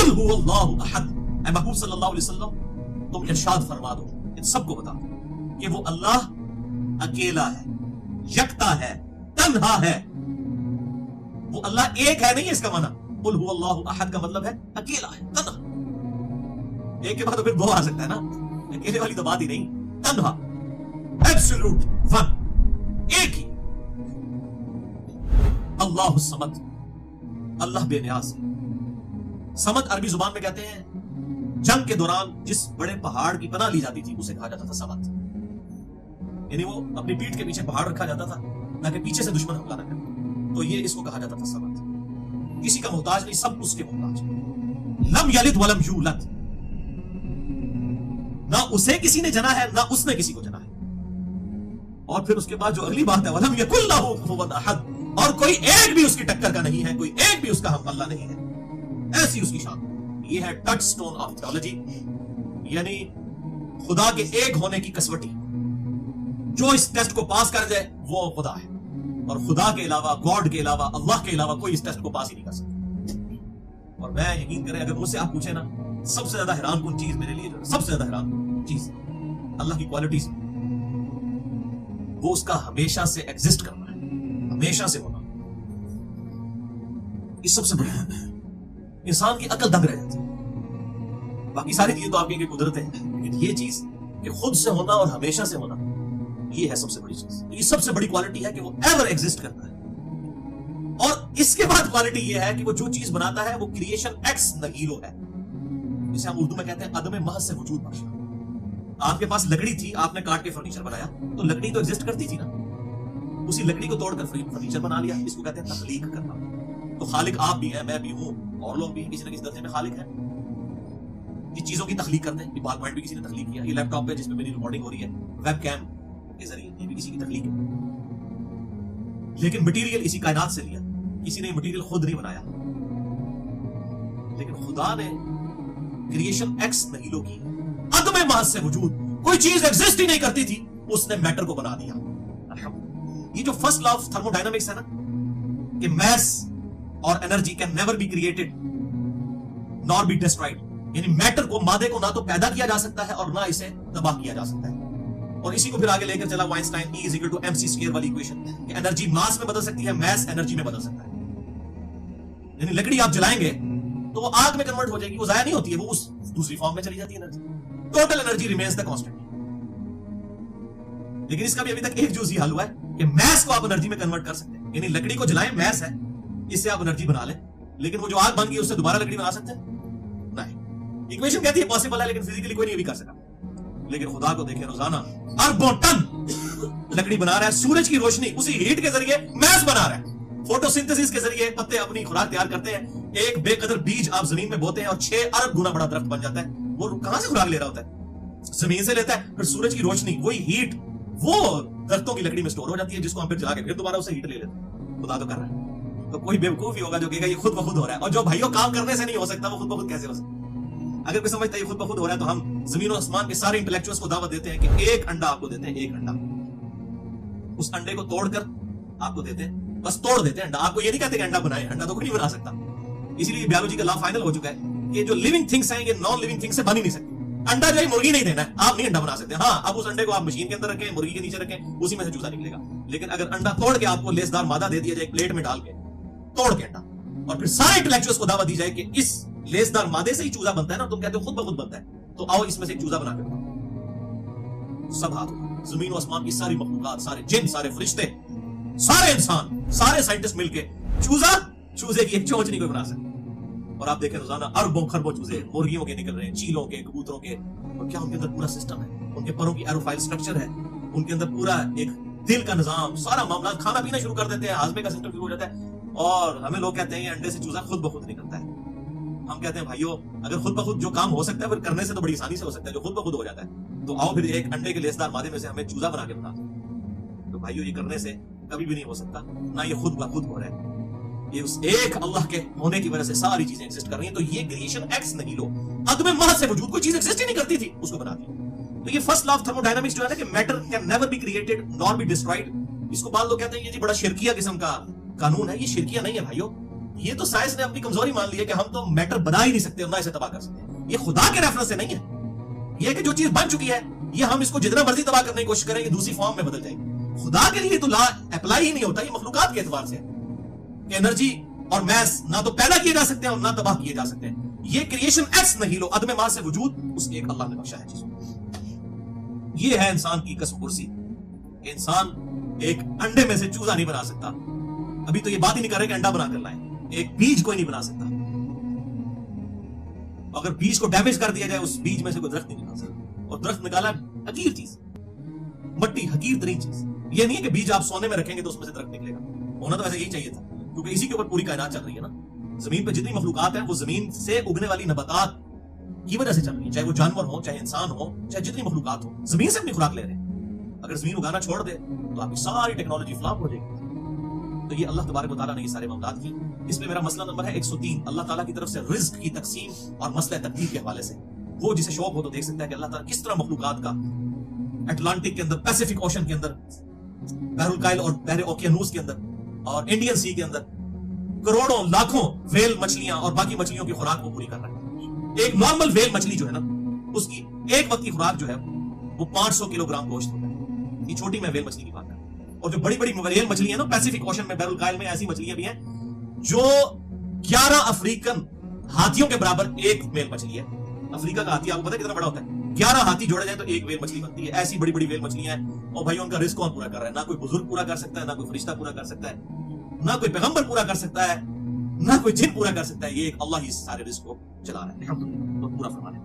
कुल हुवल्लाहु अहद, ऐ महबूब सल्लल्लाहु अलैहि वसल्लम तुम इरशाद फरमा दो, इन सबको बता दो कि वो अल्लाह अकेला है, यकता है, तन्हा है। वो अल्लाह एक है नहीं है इसका माना। कुल हुवल्लाहु अहद का मतलब है अकेला है, तन्हा। एक के बाद तो फिर दो आ सकता है ना, अकेले वाली तो बात ही नहीं। तन्हा, एब्सोल्यूट वन, एक ही। अल्लाहु समद, अल्लाह बेनियाज। समद अरबी जुबान में कहते हैं जंग के दौरान जिस बड़े पहाड़ की पनाह ली जाती थी उसे कहा जाता था समद। यानी वो अपनी पीठ के पीछे पहाड़ रखा जाता था ताकि पीछे से दुश्मन हमला न करे, तो ये इसको कहा जाता था समद। किसी का मोहताज नहीं, सब उसके मोहताज। लम यलिद वलम यूलद, ना उसे किसी ने जना है ना उसने किसी को जना है। और फिर उसके बाद जो अगली बात है, वलम यकुल लहू कुफुवन अहद, और कोई एक भी उसकी टक्कर का नहीं है, कोई एक भी उसका हम अल्लाह नहीं है। ऐसी उसकी शान। ये है टच स्टोन ऑफ थियोलॉजी, यानी खुदा के एक होने की कसवटी। जो इस टेस्ट को पास कर जाए वो खुदा है, और खुदा के अलावा, गॉड के अलावा, अल्लाह के अलावा कोई इस टेस्ट को पास ही नहीं कर सकता। और मैं यकीन करें, अगर मुझसे आप पूछे ना, सबसे ज्यादा हैरान कुन चीज मेरे लिए, सबसे ज्यादा हैरान चीज अल्लाह की क्वालिटीज, वो उसका हमेशा से एग्जिस्ट करना है, हमेशा से होना। इस सबसे बड़ी इंसान की अकल दंग रह जाती है। बाकी सारी चीजें तो आपकी कुदरत है, लेकिन ये चीज कि खुद से होना और हमेशा से होना, ये है सबसे बड़ी चीज। ये सबसे बड़ी क्वालिटी है कि वो एवर एग्जिस्ट करता है। और इसके बाद क्वालिटी ये है कि वो जो चीज बनाता है वो क्रिएशन एक्स नहीलो है, जिसे हम उर्दू में कहते हैं अदम महज से वजूद बख्शना। आपके पास लकड़ी थी, आपने काट के फर्नीचर बनाया, तो लकड़ी तो एग्जिस्ट करती थी ना, उसी लकड़ी को तोड़कर फर्नीचर बना लिया। इसको कहते हैं तख्लीक करना। तो खालिक आप भी हैं, मैं भी हूं, और लोग भी किसी न किसी दर्जे में खालिक हैं। ये चीजों की तख्लीक करते हैं। ये पावरपॉइंट भी किसी ने तख्लीक किया, ये लैपटॉप पे जिसमें मेरी रिकॉर्डिंग हो रही है वेब कैम के जरिए, ये भी किसी की तख्लीक है। लेकिन मटेरियल इसी कायनात से लिया, किसी ने मटेरियल खुद नहीं बनाया। लेकिन खुदा ने क्रिएशन एक्स नहीलो की, अदम महज से वजूद, कोई चीज एग्जिस्ट ही नहीं करती थी, उसने मैटर को बना दिया। ये जो फर्स्ट लॉ ऑफ थर्मोडायनामिक्स है ना, कि मैस और energy can never be created nor be destroyed, यानी मैटर को, मादे को ना तो पैदा किया जा सकता है और ना इसे तबाह किया जा सकता है। और इसी को फिर आगे लेकर चला Einstein, E is equal to mc square वाली इक्वेशन, कि एनर्जी मास में बदल सकती है, मैस एनर्जी में बदल सकता है। यानी लकड़ी आप जलाएंगे तो वो आग में कन्वर्ट हो जाएगी, वो जाया नहीं होती है, वो उस दूसरी फॉर्म में चली जाती है energy. Total energy remains the constant. लेकिन इसका भी अभी तक एक जूजी हल हुआ है कि मैस को आप एनर्जी में कन्वर्ट कर सकते हैं। यानी लकड़ी को जलाएं, मैस है, इससे आप एनर्जी बना लें, लेकिन वो जो आग बन गई उससे दोबारा लकड़ी बना सकते हैं? नहीं। इक्वेशन कहती है पॉसिबल है, लेकिन फिजिकली कोई नहीं भी कर सका। लेकिन खुदा को देखें, रोजाना अरबों टन लकड़ी बना रहा है, सूरज की रोशनी, उसी हीट के जरिए मैस बना रहा है, फोटोसिंथेसिस के जरिए पत्ते अपनी खुराक तैयार करते हैं। एक बेकदर बीज आप जमीन में बोते हैं और 6 अरब गुना बड़ा दरख्त बन जाता है। वो कहां से खुराक ले रहा होता है? जमीन से लेता है। फिर सूरज की रोशनी, वही हीट, वो दरख्तों की लकड़ी में स्टोर हो जाती है, जिसको हम फिर जला के फिर दोबारा उसे हीट ले लेते हैं। खुदा तो कर रहा है। तो कोई बेवकूफ ही होगा जो कहेगा ये खुद ब खुद हो रहा है। और जो भाइयों काम करने से नहीं हो सकता, वो खुद ब खुद कैसे हो सकता? अगर कोई समझता है ये खुद ब खुद हो रहा है, तो हम जमीन और आसमान के सारे इंटेलेक्चुअल्स को दावत देते हैं कि एक अंडा आपको देते हैं, एक अंडा, उस अंडे को तोड़कर आपको देते हैं, बस तोड़ देते हैं अंडा। आपको ये नहीं कहते कि अंडा बनाए, अंडा तो कोई नहीं बना सकता। इसीलिए बायोलॉजी का लॉ फाइनल हो चुका है कि जो लिविंग थिंग्स हैं ये नॉन लिविंग थिंग्स से बन ही नहीं सकती। अंडा जो है मुर्गी नहीं देना है, आप नहीं अंडा बना सकते। हाँ, अब उस अंडे को आप मशीन के अंदर रखें, मुर्गी के नीचे रखें, उसी में से चूजा निकलेगा। लेकिन अगर अंडा तोड़ के आपको लेसदार मादा दे दिया जाए, प्लेट में डाल के तोड़ के अंडा, और फिर सारे इंटेलेक्चुअल्स को दावा दी जाए कि इस लेसदार मादे से ही चूजा बनता है ना, तुम कहते हो खुद ब खुद बनता है, तो आओ इसमें से एक चूजा बना के सब हाथ, जमीन और आसमान की सारी मखलूकात, सारे जिन, सारे फरिश्ते, सारे इंसान, सारे साइंटिस्ट मिलके चूजे की एक चोंच नहीं कोई बना सकते। और आप देखें रोजाना अरबों खरबों चूजे मुर्गियों के निकल रहे हैं, चीलों के, कबूतरों के, और क्या उनके अंदर पूरा सिस्टम है, उनके परों की एरोफाइल स्ट्रक्चर है, उनके अंदर पूरा एक दिल का निजाम, सारा मामला, खाना पीना शुरू कर देते हैं, हाजमे का सिस्टम शुरू हो जाता है। और हमें लोग कहते हैं अंडे से चूजा खुद ब खुद निकलता है। हम कहते हैं भाइयों, अगर खुद ब खुद जो काम हो सकता है फिर करने से तो बड़ी आसानी से हो सकता है, जो खुद ब खुद हो जाता है, तो आओ फिर एक अंडे के लेसदार मादे में से हमें चूजा बना के बता दो। तो भाइयों, ये करने से कभी भी नहीं हो सकता, ना ये खुद ब खुद हो रहा है, ये उस एक अल्लाह के होने की वजह से सारी चीजें एग्जिस्ट कर रही हैं। तो ये क्रिएशन एक्स नहीं लो, अदम महज से वजूद, कोई चीज एग्जिस्ट ही नहीं करती थी, उसको बना दी। तो ये फर्स्ट लॉ ऑफ थर्मोडायनामिक्स जो है ना, कि matter can never be created nor be destroyed, इसको बाद लोग कहते हैं ये जी बड़ा शिरकिया किस्म का कानून है। ये शिरकिया नहीं है भाइयों, یہ تو سائنس نے اپنی کمزوری مان لی ہے کہ ہم تو میٹر بنا ہی نہیں سکتے اور نہ اسے تباہ کر سکتے. یہ خدا کے ریفرنس سے نہیں ہے. یہ کہ جو چیز بن چکی ہے یہ ہم اس کو جتنا مرضی تباہ کرنے کی کوشش کریں گے دوسری فارم میں بدل جائے گی. خدا کے لیے تو لا اپلائی ہی نہیں ہوتا. یہ مخلوقات کے اعتبار سے ہے کہ انرجی اور میس نہ تو پیدا کیے جا سکتے ہیں اور نہ تباہ کیے جا سکتے ہیں. یہ کریشن ایکس نہیں لو عدم ماں سے وجود اس ایک اللہ نے بخشا ہے چیز. یہ ہے انسان کی کسب کرسی. انسان ایک انڈے میں سے چوزا نہیں بنا سکتا. ابھی تو یہ بات ہی نہیں کر رہے کہ انڈا بنا کر لائیں. ایک بیج کوئی نہیں بنا سکتا. اگر بیج کو ڈیمیج کر دیا جائے اس بیج میں سے کوئی درخت نہیں نکال سکتا. اور درخت نکالا حقیر چیز, مٹی حقیر ترین چیز. یہ نہیں ہے کہ بیج آپ سونے میں رکھیں گے تو اس میں سے درخت نکلے گا. ہونا تو ویسے یہی چاہیے تھا کیونکہ اسی کے اوپر پوری کائنات چل رہی ہے نا. زمین پہ جتنی مخلوقات ہیں وہ زمین سے اگنے والی نباتات کی وجہ سے چل رہی ہے. چاہے وہ جانور ہو, چاہے انسان ہو, چاہے جتنی مخلوقات ہو, زمین سے اپنی خوراک لے رہے ہیں. اگر زمین اگانا چھوڑ دے تو آپ کی ساری ٹیکنالوجی فلاپ ہو جائے گی. تو یہ اللہ تبارک و تعالیٰ نے یہ سارے معاملات کی. اس میں میرا مسئلہ نمبر ہے 103 اللہ تعالیٰ کی طرف سے رزق کی تقسیم اور مسئلہ تقدیر کے حوالے سے. وہ جسے شوق ہو تو دیکھ سکتا ہے کہ اللہ تعالیٰ کس طرح مخلوقات کا اٹلانٹک کے اندر, پیسیفک اوشن کے اندر, بحر الکائل اور بحر اوکیانوس کے اندر اور انڈین سی کے اندر کروڑوں لاکھوں ویل مچھلیاں اور باقی مچھلیوں کی خوراک کو پوری کر رہا ہے. ایک نارمل ویل مچھلی جو ہے نا اس کی ایک وقت کی خوراک جو ہے وہ 500 کلو گرام گوشت ہوتا ہے. یہ چھوٹی میں ویل مچھلی کی بات ہے. اور جو بڑی بڑی ویل مچھلیاں نا پیسیفک اوشن میں, بحر الکائل میں ایسی مچھلیاں بھی ہیں جو 11 افریقن ہاتھیوں کے برابر ایک ویل مچھلی ہے. افریقہ کا ہاتھی آپ کو پتہ ہے کتنا بڑا ہوتا ہے؟ 11 ہاتھی جوڑے جائیں تو ایک ویل مچھلی بنتی ہے. ایسی بڑی بڑی ویل مچھلیاں ہیں. اور بھائی ان کا رزق کون پورا کر رہا ہے؟ نہ کوئی بزرگ پورا کر سکتا ہے, نہ کوئی فرشتہ پورا کر سکتا ہے, نہ کوئی پیغمبر پورا کر سکتا ہے, نہ کوئی جن پورا کر سکتا ہے. یہ ایک اللہ ہی سارے رزق کو چلا رہا ہے. الحمدللہ. تو پورا فرمانے